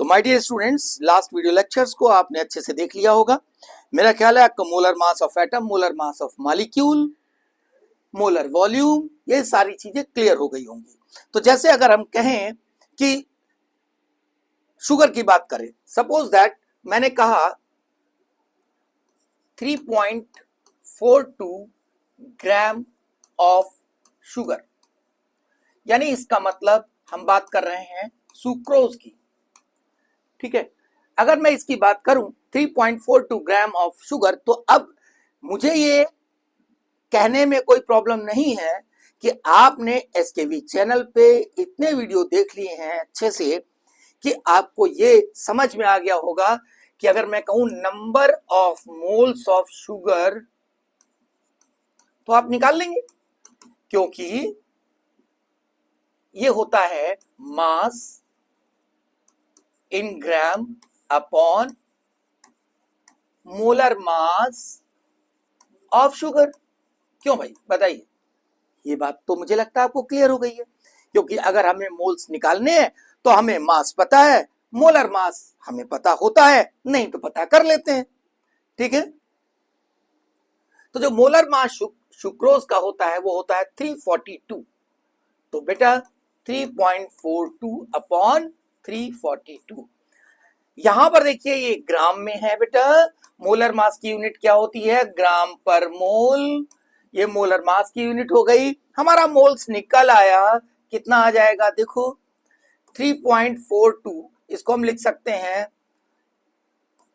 तो my dear students, last video lectures को आपने अच्छे से देख लिया होगा। मेरा ख्याल है आपको molar mass of atom, molar mass of molecule, molar volume, ये सारी चीजें क्लियर हो गई होंगी। तो जैसे अगर हम कहें कि शुगर की बात करें, सपोज दैट मैंने कहा 3.42 ग्राम ऑफ शुगर, यानी इसका मतलब हम बात कर रहे हैं सुक्रोज की। ठीक है, अगर मैं इसकी बात करूं 3.42 ग्राम ऑफ शुगर, तो अब मुझे ये कहने में कोई प्रॉब्लम नहीं है कि आपने एसकेवी चैनल पे इतने वीडियो देख लिए हैं अच्छे से कि आपको ये समझ में आ गया होगा कि अगर मैं कहूं number of moles of sugar तो आप निकाल लेंगे, क्योंकि ये होता है mass in gram upon molar mass of sugar. क्यों भाई, बताइए। ये बात तो मुझे लगता है आपको क्लियर हो गई है, क्योंकि अगर हमें मोल्स निकालने हैं तो हमें मास पता है, मोलर मास हमें पता होता है, नहीं तो पता कर लेते हैं। ठीक है, तो जो मोलर मास सुक्रोज का होता है वो होता है 342। तो बेटा 3.42 अपॉन 342, यहां पर देखिए ये ग्राम में है बेटा। मोलर मास की यूनिट क्या होती है? ग्राम पर मोल। ये मोलर मास की यूनिट हो गई। हमारा मोल्स निकल आया, कितना आ जाएगा देखो 3.42। इसको हम लिख सकते हैं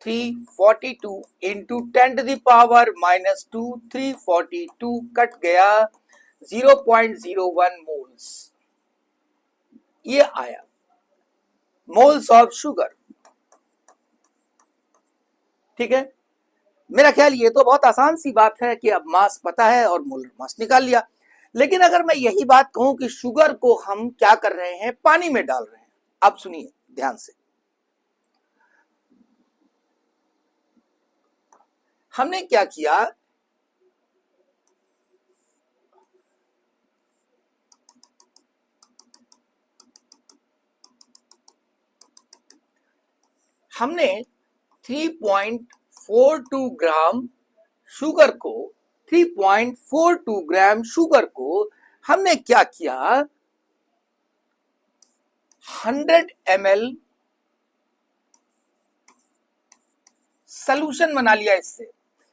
342 इंटू 10⁻⁻²। 342 कट गया 0.01 मोल्स, ये आया मोल्स ऑफ शुगर। ठीक है, मेरा ख्याल ये तो बहुत आसान सी बात है कि अब मास पता है और मोलर मास निकाल लिया। लेकिन अगर मैं यही बात कहूं कि शुगर को हम क्या कर रहे हैं? पानी में डाल रहे हैं। अब सुनिए ध्यान से, हमने क्या किया, हमने 3.42 ग्राम शुगर को 3.42 ग्राम शुगर को हमने क्या किया, 100 ml सॉल्यूशन बना लिया इससे।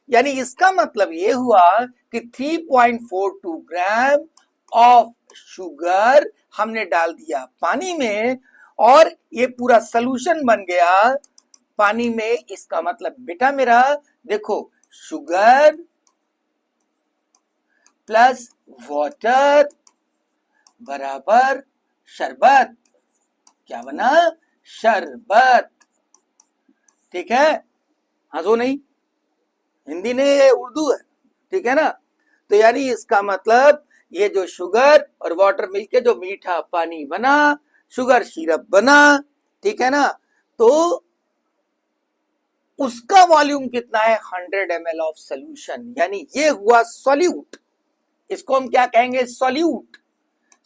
यानी इसका मतलब ये हुआ कि 3.42 ग्राम ऑफ शुगर हमने डाल दिया पानी में और ये पूरा सॉल्यूशन बन गया पानी में। इसका मतलब बेटा मेरा देखो, शुगर प्लस वाटर बराबर शरबत। क्या बना? शरबत। ठीक है, हंसो नहीं, हिंदी नहीं है, उर्दू है। ठीक है ना? तो यानी इसका मतलब ये जो शुगर और वाटर मिलके जो मीठा पानी बना, शुगर सिरप बना, ठीक है ना, तो उसका वॉल्यूम कितना है? 100 ml ऑफ सोल्यूशन, यानी ये हुआ सॉल्यूट। इसको हम क्या कहेंगे? सॉल्यूट।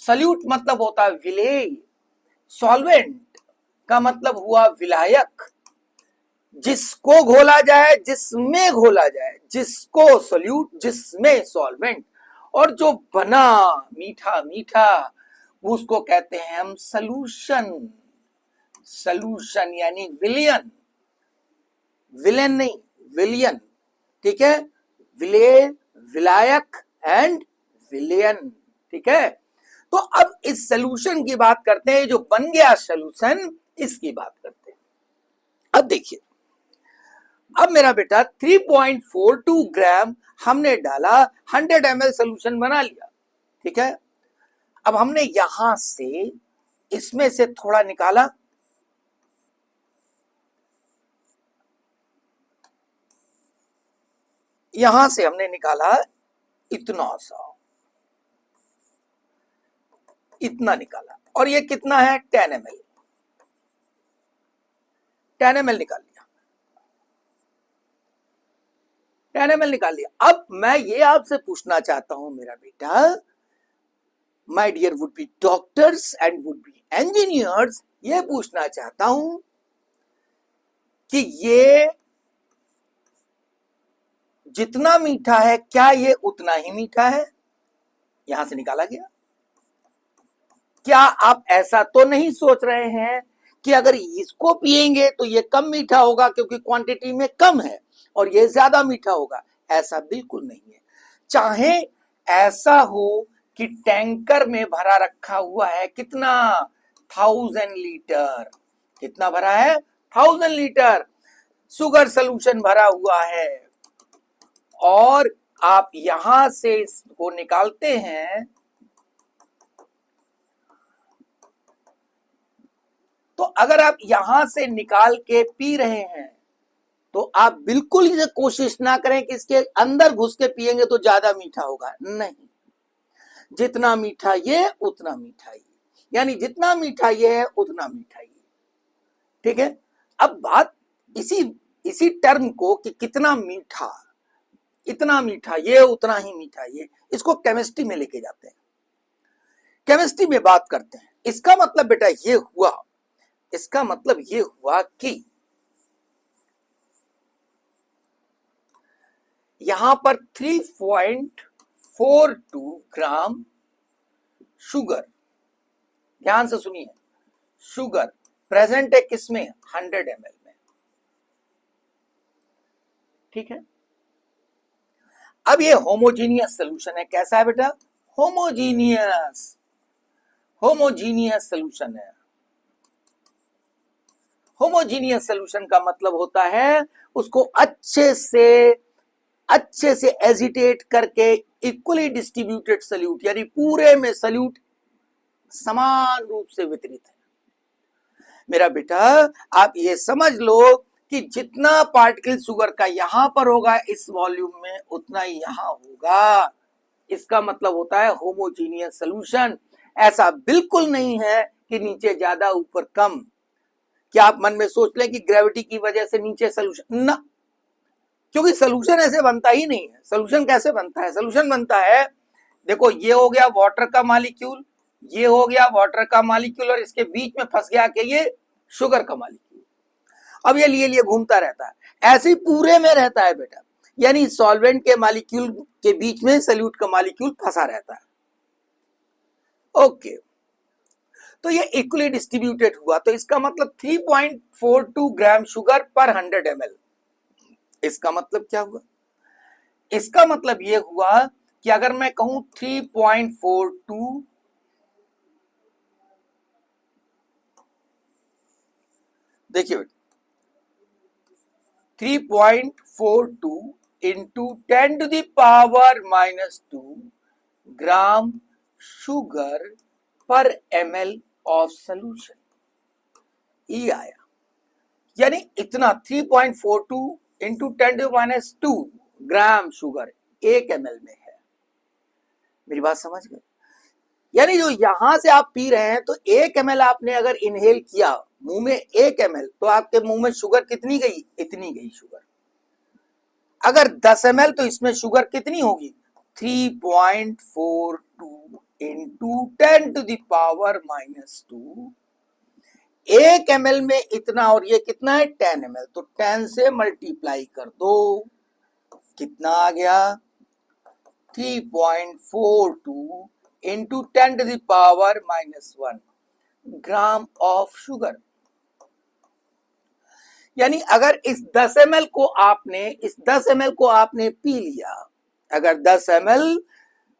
सॉल्यूट मतलब होता है विलेय। सॉल्वेंट का मतलब हुआ विलायक, जिसको घोला जाए, जिसमें घोला जाए, जिसको सॉल्यूट, जिसमें सॉल्वेंट। और जो बना मीठा मीठा उसको कहते हैं हम सॉल्यूशन। सॉल्यूशन यानी विलियन, विलेन नहीं, विलियन। ठीक है, विलेय, विलायक एंड विलियन। ठीक है, तो अब इस सॉल्यूशन की बात करते हैं, जो बन गया सॉल्यूशन, इसकी बात करते हैं। अब देखिए, अब मेरा बेटा 3.42 ग्राम हमने डाला, 100 ml सॉल्यूशन बना लिया। ठीक है, अब हमने यहां से इसमें से थोड़ा निकाला, यहां से हमने निकाला इतना सा, इतना निकाला, और ये कितना है? 10 ml। 10 ml निकाल लिया, 10 ml निकाल लिया। अब मैं ये आपसे पूछना चाहता हूं मेरा बेटा, my dear would be doctors and would be engineers, ये पूछना चाहता हूं कि ये जितना मीठा है क्या ये उतना ही मीठा है, यहां से निकाला गया। क्या आप ऐसा तो नहीं सोच रहे हैं कि अगर इसको पिएंगे तो ये कम मीठा होगा क्योंकि क्वांटिटी में कम है और ये ज्यादा मीठा होगा? ऐसा बिल्कुल नहीं है। चाहे ऐसा हो कि टैंकर में भरा रखा हुआ है कितना, 1000 लीटर, कितना भरा है, 1000 लीटर शुगर सॉल्यूशन भरा हुआ है, और आप यहां से इसको निकालते हैं तो अगर आप यहां से निकाल के पी रहे हैं तो आप बिल्कुल ही कोशिश ना करें कि इसके अंदर घुस के पिएंगे तो ज्यादा मीठा होगा, नहीं। जितना मीठा ये उतना मीठा ये, यानी जितना मीठा ये है उतना मीठा ये, ठीक है। अब बात इसी टर्म को कि कितना मीठा, इतना मीठा ये उतना ही मीठा ये, इसको केमिस्ट्री में लेके जाते हैं, केमिस्ट्री में बात करते हैं। इसका मतलब बेटा ये हुआ, इसका मतलब ये हुआ कि यहां पर 3.42 ग्राम शुगर, ध्यान से सुनिए, शुगर प्रेजेंट है किसमें, 100 ml में, ठीक है। अब ये होमोजीनियस सॉल्यूशन है, कैसा है बेटा, होमोजीनियस, होमोजीनियस सॉल्यूशन है। होमोजीनियस सॉल्यूशन का मतलब होता है उसको अच्छे से एजिटेट करके इक्वली डिस्ट्रीब्यूटेड सॉल्यूट, यानी पूरे में सॉल्यूट समान रूप से वितरित है। मेरा बेटा आप ये समझ लो कि जितना पार्टिकल शुगर का यहां पर होगा इस वॉल्यूम में उतना ही यहां होगा, इसका मतलब होता है होमोजीनियस सॉल्यूशन। ऐसा बिल्कुल नहीं है कि नीचे ज्यादा ऊपर कम। क्या आप मन में सोच लें कि ग्रेविटी की वजह से नीचे सॉल्यूशन, ना, क्योंकि सॉल्यूशन ऐसे बनता ही नहीं है। सॉल्यूशन कैसे बनता है, सॉल्यूशन बनता है, देखो ये हो गया वाटर का मॉलिक्यूल, ये हो गया वाटर का मॉलिक्यूल, और इसके बीच में फंस गया कि ये शुगर का मॉलिक्यूल। अब ये लिए घूमता रहता है, ऐसे ही पूरे में रहता है बेटा, यानी सॉल्वेंट के मॉलिक्यूल के बीच में सॉल्यूट का मॉलिक्यूल फंसा रहता है। ओके, तो ये इक्वली डिस्ट्रीब्यूटेड हुआ, तो इसका मतलब 3.42 ग्राम शुगर पर 100 ml। इसका मतलब क्या हुआ, इसका मतलब ये हुआ कि अगर मैं कहूं 3.42, देखिए 3.42 इंटू 10⁻⁻² ग्राम शुगर पर ml ऑफ सोल्यूशन, ये आया। यानी इतना 3.42 इंटू 10⁻² ग्राम शुगर 1 ml में है। मेरी बात समझ गए? यानी जो यहां से आप पी रहे हैं तो 1 ml आपने अगर इनहेल किया मुंह में 1 ml, तो आपके मुंह में शुगर कितनी गई, इतनी गई शुगर। अगर 10 ml तो इसमें शुगर कितनी होगी, 3.42 इंटू 10⁻⁻²। 1 ml में इतना, और ये कितना है 10 ml, तो 10 से मल्टीप्लाई कर दो, कितना आ गया 3.42 इंटू 10⁻⁻1 ग्राम ऑफ शुगर। यानी अगर इस 10 ml को आपने पी लिया, अगर 10 ml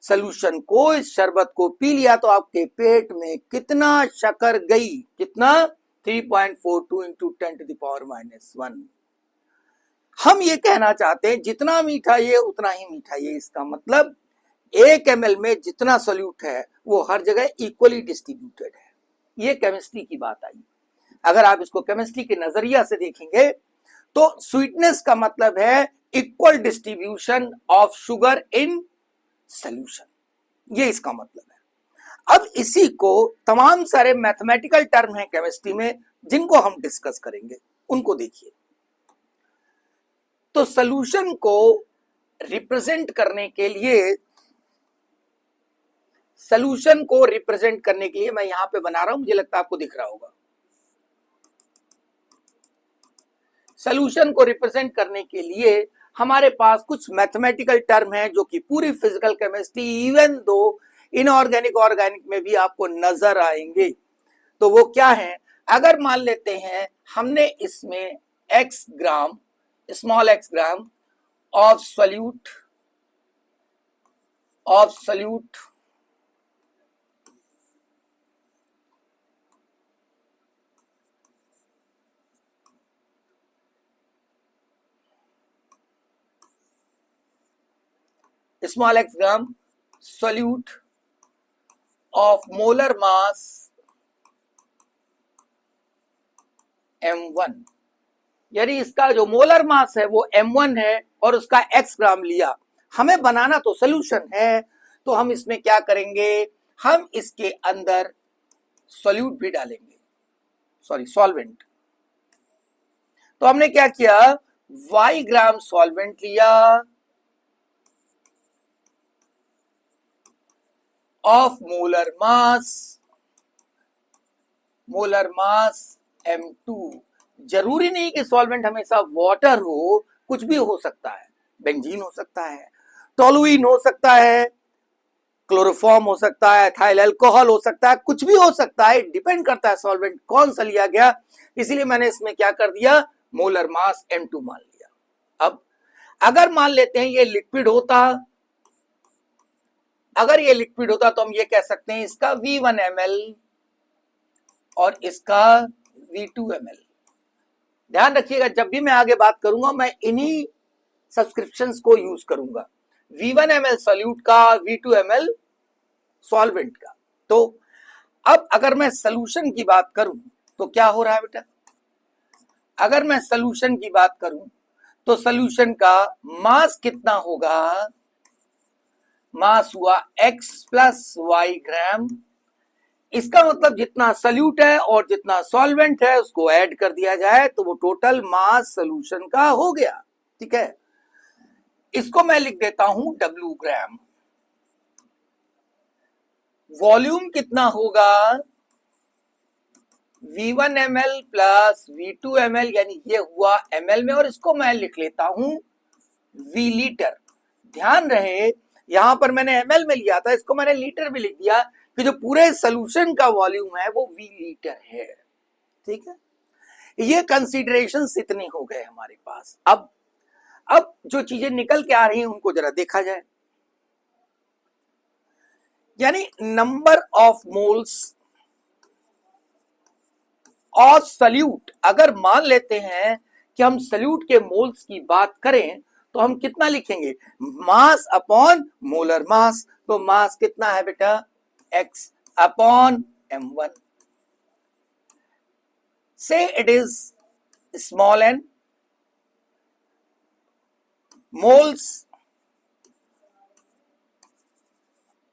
सोल्यूशन को, इस शरबत को पी लिया, तो आपके पेट में कितना शक्कर गई, कितना 3.42 इंटू 10⁻⁻1। हम ये कहना चाहते हैं जितना मीठा ये उतना ही मीठा ये, इसका मतलब 1 ml में जितना सोल्यूट है वो हर जगह इक्वली डिस्ट्रीब्यूटेड है। ये केमिस्ट्री की बात आई। अगर आप इसको केमिस्ट्री के नजरिया से देखेंगे तो स्वीटनेस का मतलब है equal distribution of sugar in solution, ये इसका मतलब है। अब इसी को तमाम सारे मैथमेटिकल टर्म हैं केमिस्ट्री में जिनको हम डिस्कस करेंगे, उनको देखिए। तो सोल्यूशन को रिप्रेजेंट करने के लिए, मैं यहां पे बना रहा हूं, मुझे लगता है आपको दिख रहा होगा। सॉल्यूशन को रिप्रेजेंट करने के लिए हमारे पास कुछ मैथमेटिकल टर्म है जो कि पूरी physical chemistry even though inorganic organic में भी आपको नजर आएंगे। तो वो क्या है, अगर मान लेते हैं हमने इसमें x gram, small x gram of solute small x gram solute of molar mass m1, यानी इसका जो मोलर मास है वो m1 है और उसका x ग्राम लिया। हमें बनाना तो सोल्यूशन है, तो हम इसमें क्या करेंगे, हम इसके अंदर सॉल्यूट भी डालेंगे, सॉल्वेंट। तो हमने क्या किया, y ग्राम सॉल्वेंट लिया ऑफ मोलर मास m2। जरूरी नहीं कि सॉल्वेंट हमेशा वाटर हो, कुछ भी हो सकता है, बेंजीन हो सकता है, टोलुइन हो सकता है, क्लोरोफॉर्म हो सकता है, एथाइल अल्कोहल हो सकता है, कुछ भी हो सकता है, डिपेंड करता है सॉल्वेंट कौन सा लिया गया। इसीलिए मैंने इसमें क्या कर दिया, मोलर मास m2 मान लिया। अब अगर मान लेते हैं ये लिक्विड होता, अगर ये लिक्विड होता तो हम ये कह सकते हैं इसका V1 ml और इसका V2 ml। ध्यान रखिएगा जब भी मैं आगे बात करूंगा मैं इन्हीं सब्सक्रिप्शंस को यूज करूंगा, V1 ml सॉल्यूट का, V2 ml सॉल्वेंट का। तो अब अगर मैं सॉल्यूशन की बात करूं तो क्या हो रहा है बेटा, अगर मैं सॉल्यूशन की बात करूं तो सॉल्यूशन का मास कितना होगा, मास हुआ x प्लस वाई ग्राम। इसका मतलब जितना सॉल्यूट है और जितना सॉल्वेंट है उसको ऐड कर दिया जाए तो वो टोटल मास सॉल्यूशन का हो गया। ठीक है, इसको मैं लिख देता हूं W ग्राम। वॉल्यूम कितना होगा, V1 ml plus V2 ml, यानी ये हुआ ml में, और इसको मैं लिख लेता हूं V लीटर। ध्यान रहे यहां पर मैंने ml में लिया था, इसको मैंने लीटर में लिख दिया कि जो पूरे सॉल्यूशन का वॉल्यूम है वो V लीटर है। ठीक है, ये कंसीडरेशंस इतने हो गए हमारे पास। अब जो चीजें निकल के आ रही हैं उनको जरा देखा जाए, यानी number of moles of solute. अगर मान लेते हैं कि हम सॉल्यूट के मोल्स की बात करें तो हम कितना लिखेंगे, मास अपॉन मोलर मास। तो मास कितना है बेटा, x अपॉन m1। से it is small n, moles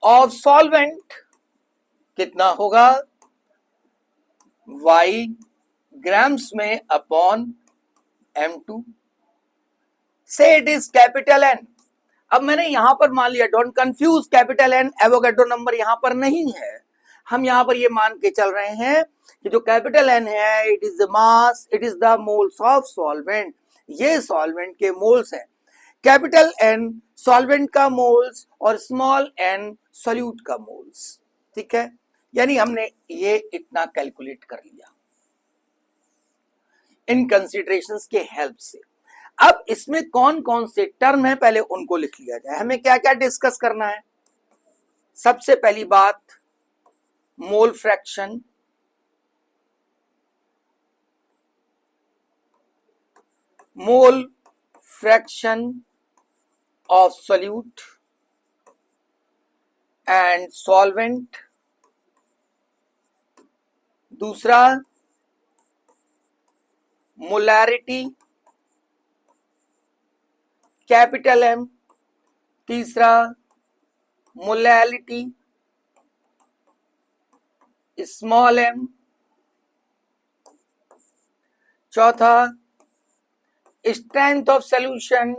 of solvent कितना होगा, y ग्राम्स में अपॉन m2। से इट इज कैपिटल N। अब मैंने यहां पर मान लिया, don't confuse, capital N Avogadro number यहां पर नहीं है। हम यहां पर ये मान के चल रहे हैं कि जो कैपिटल N है it is the mass, it is the moles of solvent. ये सॉल्वेंट के मोल्स हैं, कैपिटल N सॉल्वेंट का मोल्स और स्मॉल n सॉल्यूट का मोल्स। ठीक है, यानी हमने ये इतना कैलकुलेट कर लिया इन कंसीडरेशंस के हेल्प से। अब इसमें कौन कौन से टर्म है पहले उनको लिख लिया जाए। हमें क्या क्या डिस्कस करना है, सबसे पहली बात mole fraction, mole fraction of solute and solvent. दूसरा मोलैरिटी कैपिटल M। तीसरा मोलैलिटी स्मॉल m। चौथा स्ट्रेंथ ऑफ सॉल्यूशन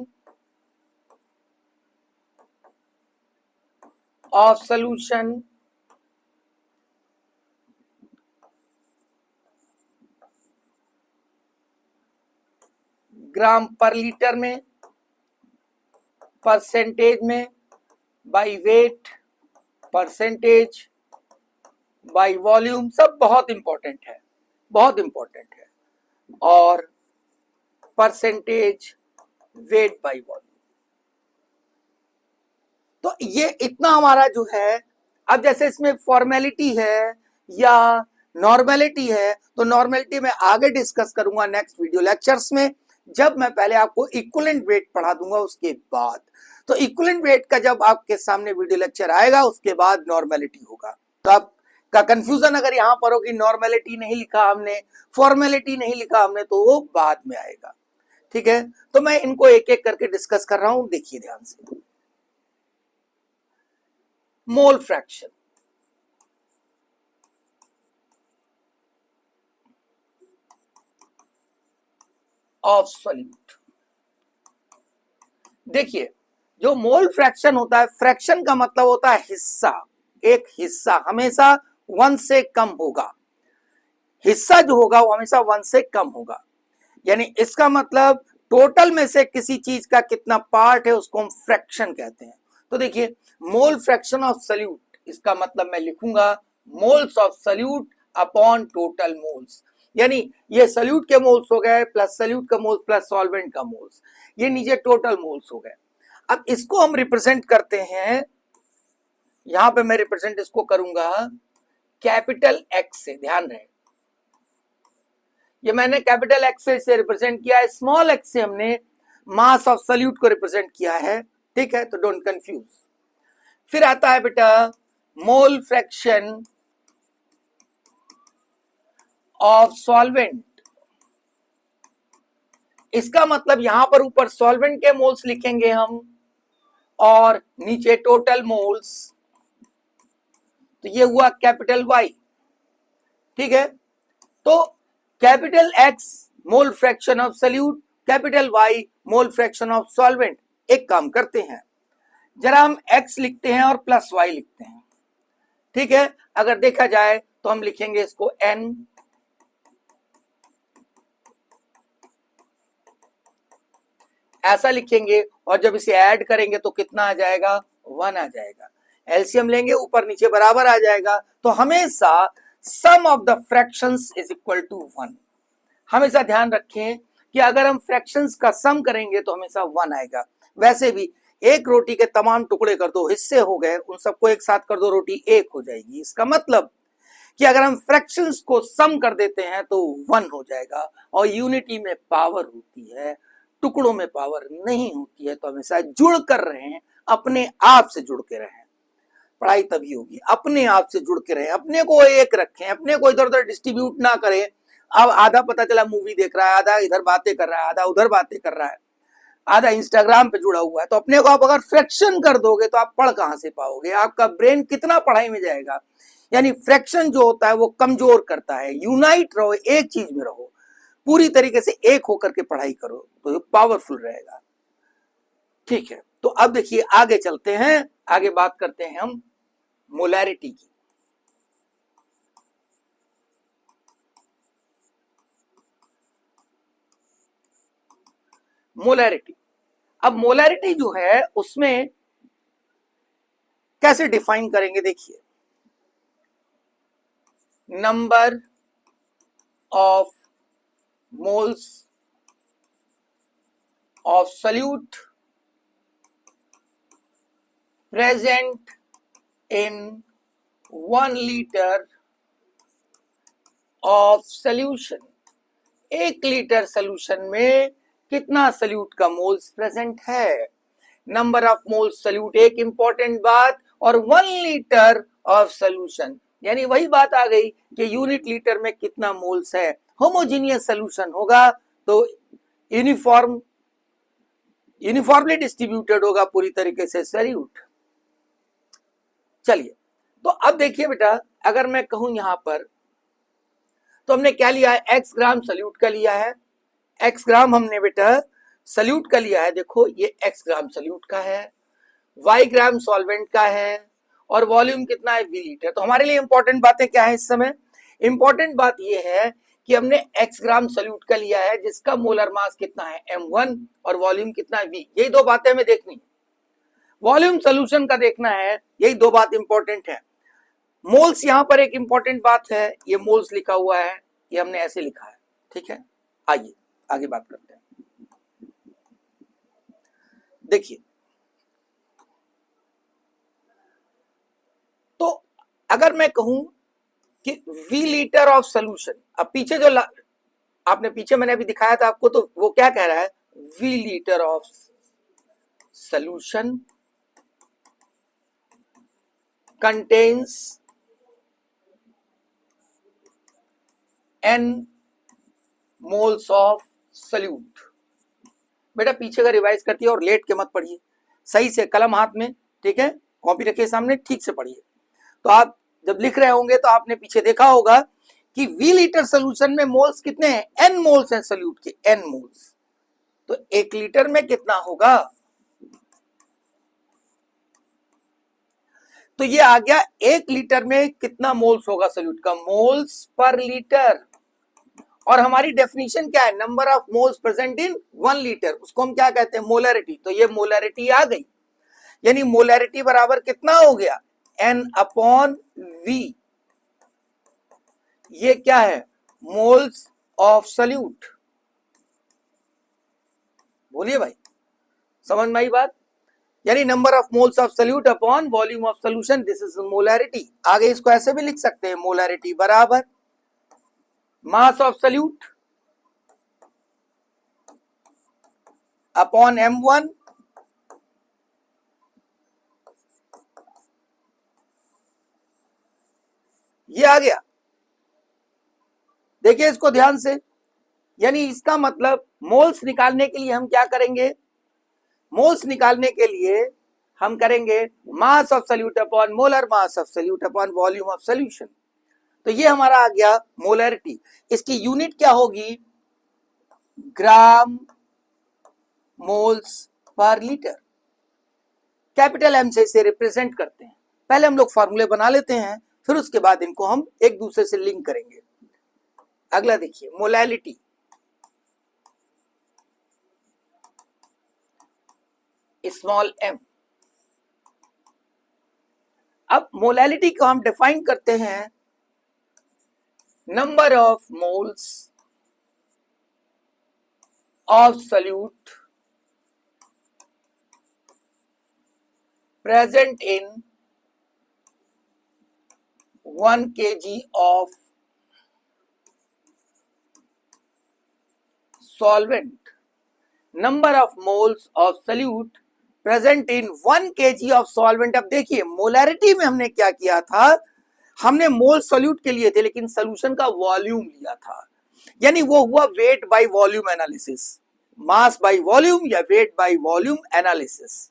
ग्राम पर लीटर में, परसेंटेज में, by weight, percentage, by volume, सब बहुत इंपॉर्टेंट है, बहुत इंपॉर्टेंट है। और परसेंटेज, वेट बाय वॉल्यूम। तो ये इतना हमारा जो है। अब जैसे इसमें फॉर्मेलिटी है या नॉर्मेलिटी है, तो नॉर्मेलिटी में आगे डिस्कस करूंगा नेक्स्ट वीडियो लेक्चर्स में, जब मैं पहले आपको इक्विवेलेंट वेट पढ़ा दूंगा उसके बाद। तो इक्विवेलेंट वेट का जब आपके सामने वीडियो लेक्चर आएगा उसके बाद नॉर्मेलिटी होगा। तो आपका कंफ्यूजन अगर यहां पर हो कि नॉर्मेलिटी नहीं लिखा हमने, फॉर्मेलिटी नहीं लिखा हमने, तो वो बाद में आएगा। ठीक है, तो मैं इनको एक एक करके डिस्कस कर रहा हूं, देखिए ध्यान से। मोल फ्रैक्शन, ऑफ सॉल्यूट। देखिए, जो मोल फ्रैक्शन होता है, फ्रैक्शन का मतलब होता है हिस्सा। एक हिस्सा हमेशा 1 से कम होगा, हिस्सा जो होगा वो हमेशा 1 से कम होगा। यानी इसका मतलब टोटल में से किसी चीज का कितना पार्ट है उसको हम फ्रैक्शन कहते हैं। तो देखिए, मोल फ्रैक्शन ऑफ सॉल्यूट, इसका मतलब मैं लिखूंगा moles of solute upon total moles. यानी ये सॉल्यूट के मोल्स हो गए प्लस सॉल्यूट का मोल्स प्लस सॉल्वेंट का मोल्स, ये नीचे टोटल मोल्स हो गए। अब इसको हम रिप्रेजेंट करते हैं, यहां पे मैं रिप्रेजेंट इसको करूंगा कैपिटल एक्स से। ध्यान रहे, ये मैंने कैपिटल एक्स से रिप्रेजेंट किया है, स्मॉल एक्स से हमने मास ऑफ सॉल्यूट को रिप्रेजेंट किया है। ठीक है, तो डोंट कंफ्यूज। फिर आता है बेटा मोल फ्रैक्शन ऑफ सॉल्वेंट। इसका मतलब यहां पर ऊपर सॉल्वेंट के मोल्स लिखेंगे हम और नीचे टोटल मोल्स, तो ये हुआ कैपिटल वाई। ठीक है, तो capital X mole fraction of solute, capital Y mole fraction of solvent. एक काम करते हैं, जरा हम एक्स लिखते हैं और प्लस वाई लिखते हैं। ठीक है, अगर देखा जाए तो हम लिखेंगे इसको एन, ऐसा लिखेंगे, और जब इसे ऐड करेंगे तो कितना आ जाएगा, 1 आ जाएगा। एलसीएम लेंगे, ऊपर नीचे बराबर आ जाएगा। तो हमेशा sum of the fractions is equal to 1। हमेशा ध्यान रखें कि अगर हम फ्रैक्शंस का सम करेंगे तो हमेशा 1 आएगा। वैसे भी एक रोटी के तमाम टुकड़े कर दो, हिस्से हो गए, उन सबको एक साथ कर दो, रोटी एक हो जाएगी। इसका मतलब कि अगर हम फ्रैक्शंस को सम कर देते हैं तो 1 हो जाएगा। और यूनिटी में पावर होती है, टुकड़ों में पावर नहीं होती है। तो हमेशा जुड़ कर रहें, अपने आप से जुड़ के रहें, पढ़ाई तभी होगी। अपने आप से जुड़ के रहें, अपने को एक रखें, अपने को इधर उधर डिस्ट्रीब्यूट ना करें। अब आधा पता चला मूवी देख रहा है, आधा इधर बातें कर रहा है, आधा उधर बातें कर रहा है, आधा इंस्टाग्राम पे जुड़ा हुआ है। तो अपने को आप अगर फ्रैक्शन कर दोगे तो आप पढ़ कहां से पाओगे, आपका ब्रेन कितना पढ़ाई में जाएगा। यानी फ्रैक्शन जो होता है वो कमजोर करता है। यूनाइट रहो, एक चीज में रहो, पूरी तरीके से एक होकर के पढ़ाई करो, तो पावरफुल रहेगा। ठीक है, तो अब देखिए आगे चलते हैं, आगे बात करते हैं हम मोलैरिटी की। मोलैरिटी, अब मोलैरिटी जो है उसमें कैसे डिफाइन करेंगे, देखिए number of moles of solute present in 1 litre of solution. 1 litre solution में कितना सॉल्यूट का मोल्स प्रेजेंट है। नंबर ऑफ मोल्स सॉल्यूट एक इंपॉर्टेंट बात, और 1 लीटर ऑफ सॉल्यूशन, यानी वही बात आ गई कि यूनिट लीटर में कितना मोल्स है। होमोजीनियस सॉल्यूशन होगा तो यूनिफॉर्मली डिस्ट्रीब्यूटेड होगा पूरी तरीके से सॉल्यूट। चलिए, तो अब देखिए बेटा, अगर मैं कहूं यहां पर, तो हमने क्या लिया है, x ग्राम सॉल्यूट का लिया है। x ग्राम हमने बेटा सॉल्यूट का लिया है। देखो ये x ग्राम सॉल्यूट का है, y ग्राम सॉल्वेंट का है, और वॉल्यूम कितना है, v लीटर। तो हमारे लिए इंपॉर्टेंट बातें क्या है इस समय, इंपॉर्टेंट बात यह है कि हमने x ग्राम सोल्यूट का लिया है जिसका मोलर मास कितना है m1 और वॉल्यूम कितना है v। यही दो बातें हमें देखनी है, वॉल्यूम सोल्यूशन का देखना है, यही दो बात इंपॉर्टेंट है। मोल्स यहां पर एक इंपॉर्टेंट बात है, ये मोल्स लिखा हुआ है, ये हमने ऐसे लिखा है, ठीक है। आइए आगे बात करते हैं। देखिए, तो अगर मैं कहूं कि v लीटर ऑफ सोल्यूशन, अब पीछे जो आपने पीछे मैंने अभी दिखाया था आपको, तो वो क्या कह रहा है, v litre of solution contains n moles of solute. बेटा पीछे का रिवाइज करती है और लेट के मत पढ़िए, सही से कलम हाथ में, ठीक है, कॉपी रखिए सामने, ठीक से पढ़िए। तो आप जब लिख रहे होंगे तो आपने पीछे देखा होगा कि v लीटर सोल्यूशन में मोल्स कितने हैं, n मोल्स हैं सोल्यूट के, n मोल्स। तो 1 लीटर में कितना होगा, तो ये आ गया 1 लीटर में कितना मोल्स होगा सोल्यूट का, मोल्स पर लीटर। और हमारी डेफिनेशन क्या है, number of moles present in 1 litre, उसको हम क्या कहते हैं, मोलैरिटी। तो ये मोलैरिटी आ गई, यानी मोलैरिटी बराबर कितना हो गया, n अपॉन v। ये क्या है, मोल्स ऑफ सोल्यूट। बोलिए भाई, समझ में आई बात, यानी number of moles of solute upon volume of solution, this is molarity. आगे इसको ऐसे भी लिख सकते हैं, मोलैरिटी बराबर mass of solute upon m1 ये आ गया। देखिए इसको ध्यान से, यानी इसका मतलब मोल्स निकालने के लिए हम क्या करेंगे, मोल्स निकालने के लिए हम करेंगे mass of solute upon molar mass of solute upon volume of solution. तो ये हमारा आ गया मोलैरिटी। इसकी यूनिट क्या होगी, gram moles per litre. Capital M से इसे रिप्रेजेंट करते हैं। पहले हम लोग फॉर्मूले बना लेते हैं, फिर उसके बाद इनको हम एक दूसरे से लिंक करेंगे। अगला देखिए, मोलैलिटी, स्मॉल m। अब मोलैलिटी को हम डिफाइन करते हैं, number of moles of solute present in 1 kg of solvent, number of moles of solute present in 1 kg of solvent। अब देखिए मोलैरिटी में हमने क्या किया था, हमने मोल सोल्यूट के लिए थे लेकिन सोल्यूशन का वॉल्यूम लिया था, यानी वो हुआ weight by volume analysis, mass by volume या वेट बाय वॉल्यूम एनालिसिस,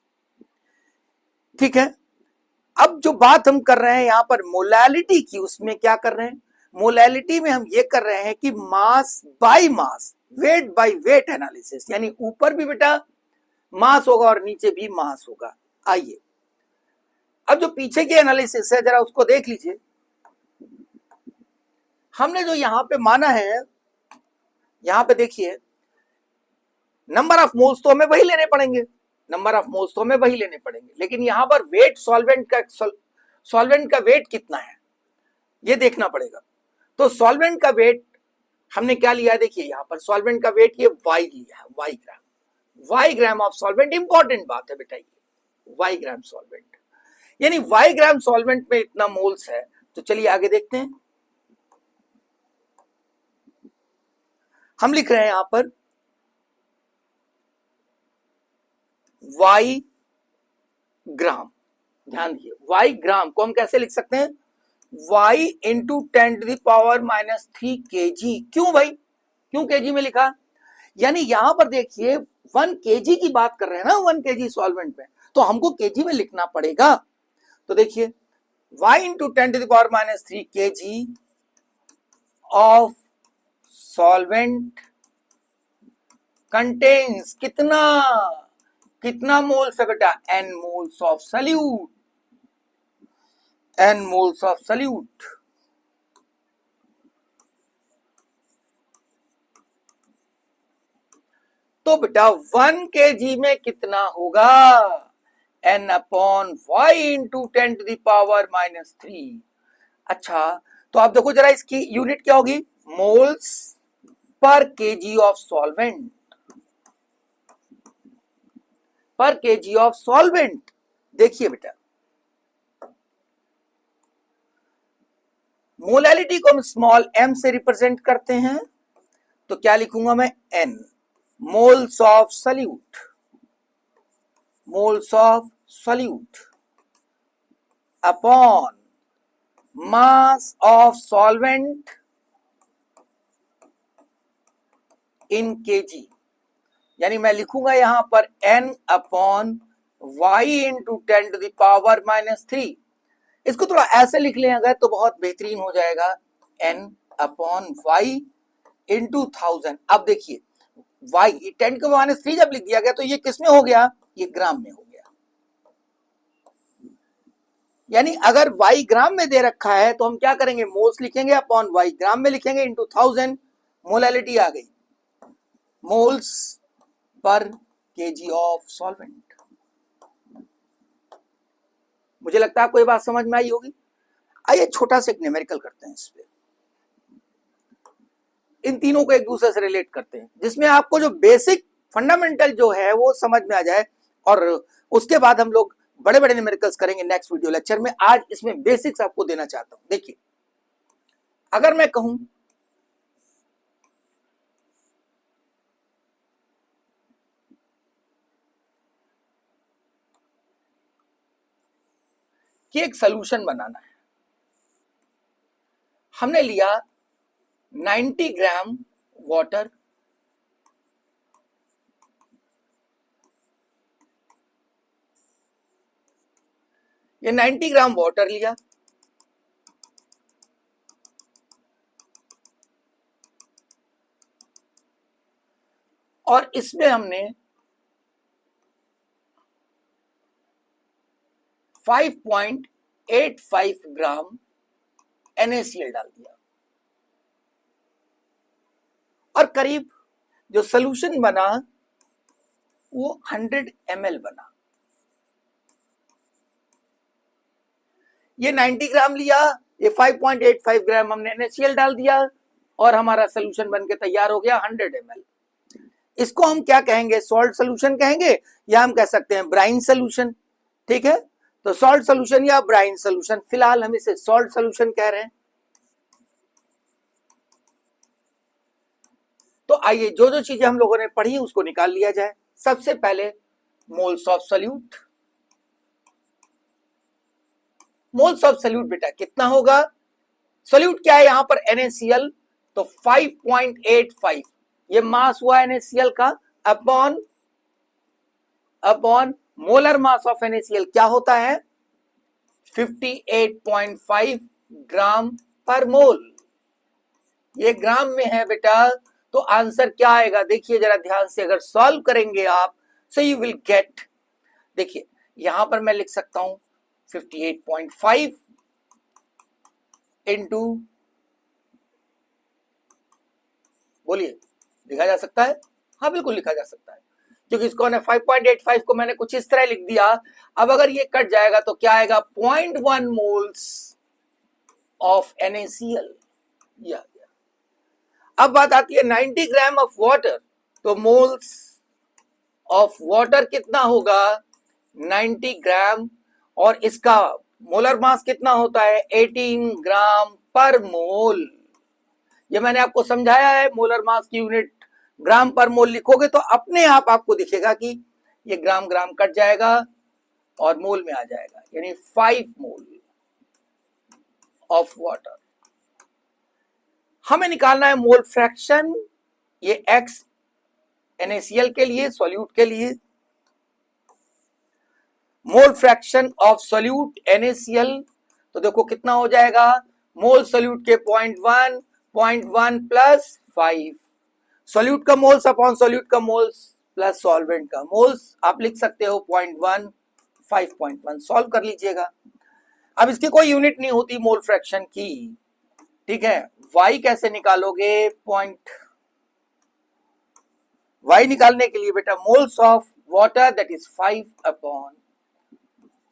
ठीक है। अब जो बात हम कर रहे हैं यहां पर मोलैलिटी की, उसमें क्या कर रहे हैं, मोलैलिटी में हम ये कर रहे हैं कि mass by mass, weight by weight analysis, यानी ऊपर भी बेटा मास होगा और नीचे भी मास होगा। आइए अब जो पीछे की एनालिसिस है जरा उसको देख लीजिए। हमने जो यहां पे माना है, यहां पे देखिए नंबर ऑफ मोल्स तो हमें वही लेने पड़ेंगे, नंबर ऑफ मोल्स तो हमें वही लेने पड़ेंगे, लेकिन यहां पर वेट सॉल्वेंट का वेट कितना है ये देखना पड़ेगा। तो सॉल्वेंट का वेट हमने क्या लिया है, देखिए यहां पर सॉल्वेंट का वेट ये y लिया है, y gram, y gram of solvent. Important बात है बेटा ये y ग्राम सॉल्वेंट, यानी y ग्राम सॉल्वेंट में इतना मोल्स है। तो चलिए आगे देखते हैं, हम लिख रहे हैं यहां पर y ग्राम, ध्यान दिए y ग्राम को हम कैसे लिख सकते हैं, y इंटू 10⁻³ kg। क्यों भाई, क्यों kg में लिखा, यानी यहां पर देखिए 1 kg की बात कर रहे हैं ना, 1 kg सॉल्वेंट में, तो हमको kg में लिखना पड़ेगा। तो देखिए y into 10⁻³ kg of solvent contains कितना, कितना मोल्स है बेटा, n moles of solute, n moles of solute. तो बेटा 1 kg में कितना होगा, n अपॉन वाई इंटू 10⁻³ अच्छा, तो आप देखो जरा इसकी यूनिट क्या होगी, moles per KG of solvent, पर केजी ऑफ सॉल्वेंट। देखिए बेटा मोलैलिटी को हम स्मॉल m से रिप्रेजेंट करते हैं, तो क्या लिखूंगा मैं, n moles of solute, moles of solute upon mass of solvent in KG, यानी मैं लिखूंगा यहां पर n अपॉन वाई इंटू 10⁻³ इसको थोड़ा ऐसे लिख लें अगर तो बहुत बेहतरीन हो जाएगा, n अपॉन वाई इंटू 1000। अब देखिए y 10⁻³ जब लिख दिया गया तो ये किस में हो गया, ये ग्राम में हो गया, यानी अगर y ग्राम में दे रखा है तो हम क्या करेंगे, मोल्स लिखेंगे अपॉन y ग्राम में लिखेंगे इंटू 1000, मोलैलिटी आ गई, moles per KG of solvent. मुझे लगता है आपको ये बात समझ में आई होगी। आइए छोटा सा एक न्यूमेरिकल करते हैं इस पे, इन तीनों को एक दूसरे से रिलेट करते हैं, जिसमें आपको जो बेसिक फंडामेंटल जो है वो समझ में आ जाए, और उसके बाद हम लोग बड़े बड़े न्यूमेरिकल्स करेंगे नेक्स्ट वीडियो लेक्चर में। आज इसमें बेसिक्स आपको देना चाहता हूं। देखिए अगर मैं कहूं कि एक सोल्यूशन बनाना है, हमने लिया 90 ग्राम वाटर, ये 90 ग्राम वाटर लिया, और इसमें हमने 5.85 ग्राम NaCl डाल दिया, और करीब जो सोल्यूशन बना वो 100 ml बना। ये 90 ग्राम लिया, ये 5.85 ग्राम हमने NaCl डाल दिया, और हमारा सोल्यूशन बनके तैयार हो गया 100 ml। इसको हम क्या कहेंगे, सॉल्ट सोल्यूशन कहेंगे, या हम कह सकते हैं ब्राइन सोल्यूशन। ठीक है, तो सॉल्ट सोल्यूशन या ब्राइन सोल्यूशन, फिलहाल हम इसे सॉल्ट सोल्यूशन कह रहे हैं। तो आइए जो जो चीजें हम लोगों ने पढ़ी उसको निकाल लिया जाए। सबसे पहले moles of solute, moles of solute बेटा कितना होगा, सोल्यूट क्या है यहां पर NaCl, तो 5.85 ये मास हुआ NaCl का, upon molar mass of NaCl क्या होता है, 58.5 ग्राम पर मोल, ये ग्राम में है बेटा। तो आंसर क्या आएगा, देखिए जरा ध्यान से, अगर सॉल्व करेंगे आप सो यू विल गेट, देखिए यहां पर मैं लिख सकता हूं 58.5 इंटू, बोलिए लिखा जा सकता है, हाँ बिल्कुल लिखा जा सकता है, क्योंकि इसको 5.85 को मैंने कुछ इस तरह लिख दिया। अब अगर ये कट जाएगा तो क्या आएगा, 0.1 मोल्स ऑफ NaCl, या अब बात आती है 90 ग्राम ऑफ वाटर, तो मोल्स ऑफ वाटर कितना होगा, 90 ग्राम, और इसका मोलर मास कितना होता है, 18 ग्राम पर मोल। ये मैंने आपको समझाया है, मोलर मास की यूनिट ग्राम पर मोल लिखोगे तो अपने आप आपको दिखेगा कि ये ग्राम ग्राम कट जाएगा और मोल में आ जाएगा, यानी 5 मोल ऑफ वाटर। हमें निकालना है मोल फ्रैक्शन, ये x NaCl के लिए, सॉल्यूट के लिए, मोल फ्रैक्शन ऑफ सॉल्यूट NaCl, तो देखो कितना हो जाएगा, मोल सॉल्यूट के 0.1 प्लस 5, सॉल्यूट का मोल्स अपॉन सॉल्यूट का मोल्स प्लस सॉल्वेंट का मोल्स, आप लिख सकते हो 0.1 5.1, सॉल्व कर लीजिएगा। अब इसकी कोई यूनिट नहीं होती मोल फ्रैक्शन की, ठीक है, y कैसे निकालोगे, y निकालने के लिए बेटा moles of water that is 5 upon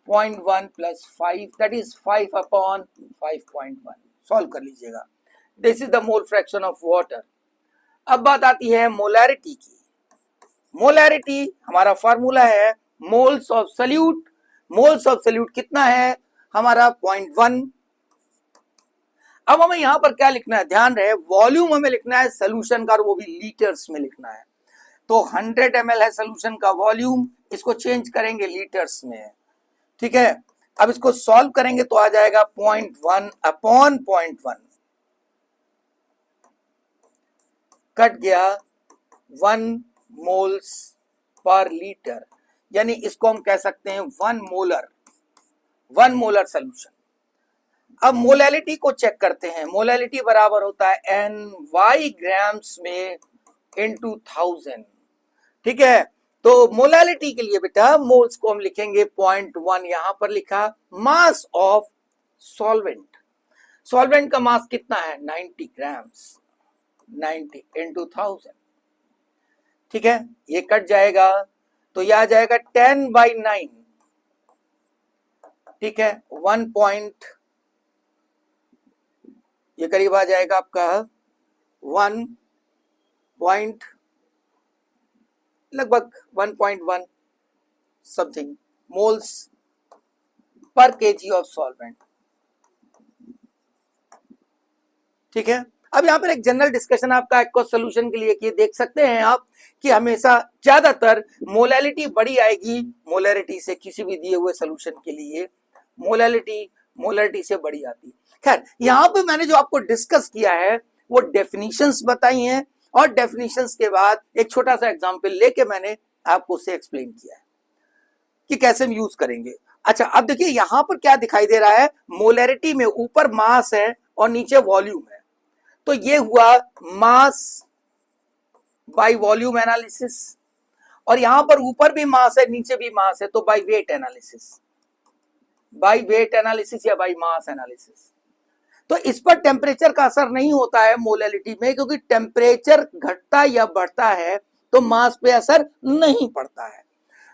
0.1 plus 5 that is 5 upon 5.1 solve कर लीजिएगा। This is the mole fraction of water. अब बात आती है मोलैरिटी की। मोलैरिटी हमारा फार्मूला है moles of solute. Moles of solute कितना है हमारा 0.1। अब हमें यहां पर क्या लिखना है, ध्यान रहे वॉल्यूम हमें लिखना है सॉल्यूशन का, और वो भी लीटर्स में लिखना है। तो 100 ml है सॉल्यूशन का वॉल्यूम, इसको चेंज करेंगे लीटर्स में, ठीक है। अब इसको सॉल्व करेंगे तो आ जाएगा 0.1 अपॉन 0.1, कट गया 1 मोल्स पर लीटर, यानी इसको हम कह सकते हैं 1 मोलर सॉल्यूशन। अब मोलैलिटी को चेक करते हैं। मोलैलिटी बराबर होता है NY ग्राम्स में इनटू 1000, ठीक है। तो मोलैलिटी के लिए बेटा मोल्स को हम लिखेंगे 0.1, यहां पर लिखा। मास ऑफ सॉल्वेंट, सॉल्वेंट का मास कितना है 90 ग्राम्स, 90 इनटू 1000, ठीक है। ये कट जाएगा तो यह आ जाएगा 10/9, ठीक है। 1 पॉइंट, ये करीब आ जाएगा आपका 1 पॉइंट, लगभग 1.1 something moles per KG of solvent, ठीक है। अब यहां पर एक जनरल डिस्कशन आपका एक्वस सॉल्यूशन के लिए कि देख सकते हैं आप कि हमेशा ज्यादातर मोलैलिटी बड़ी आएगी मोलैरिटी से, किसी भी दिए हुए सॉल्यूशन के लिए मोलैरिटी से बड़ी आती। खैर यहां पे मैंने जो आपको डिस्कस किया है वो डेफिनेशंस बताई हैं, और डेफिनेशंस के बाद एक छोटा सा एग्जांपल लेके मैंने आपको उसे एक्सप्लेन किया है कि कैसे हम यूज करेंगे। अच्छा अब देखिए यहां पर क्या दिखाई दे रहा है, मोलैरिटी में ऊपर मास है और नीचे वॉल्यूम है, तो ये हुआ मास बाय वॉल्यूम एनालिसिस, और यहां पर ऊपर भी मास है नीचे भी मास है, तो by weight analysis, by weight analysis या बाय मास एनालिसिस। तो इस पर टेम्परेचर का असर नहीं होता है मोलैलिटी में, क्योंकि टेम्परेचर घटता या बढ़ता है तो मास पे असर नहीं पड़ता है।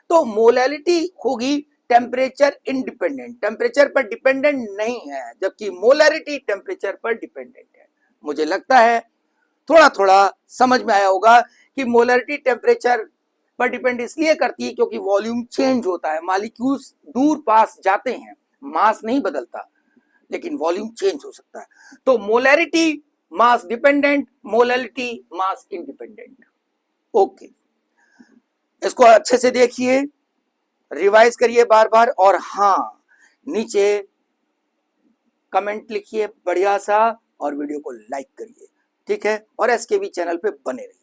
तो मोलैलिटी होगी टेम्परेचर इंडिपेंडेंट, टेम्परेचर पर डिपेंडेंट नहीं है, जबकि मोलैरिटी टेम्परेचर पर डिपेंडेंट है। मुझे लगता है थोड़ा थोड़ा समझ में आया होगा कि मोलैरिटी टेम्परेचर पर डिपेंड इसलिए करती है क्योंकि वॉल्यूम चेंज होता है, मॉलिक्यूल्स दूर पास जाते हैं, मास नहीं बदलता लेकिन वॉल्यूम चेंज हो सकता है। तो मोलैरिटी मास डिपेंडेंट, मोलैलिटी मास इंडिपेंडेंट। ओके, इसको अच्छे से देखिए, रिवाइज करिए बार बार, और हाँ नीचे कमेंट लिखिए बढ़िया सा, और वीडियो को लाइक करिए, ठीक है। और एसकेबी चैनल पे बने रहिए।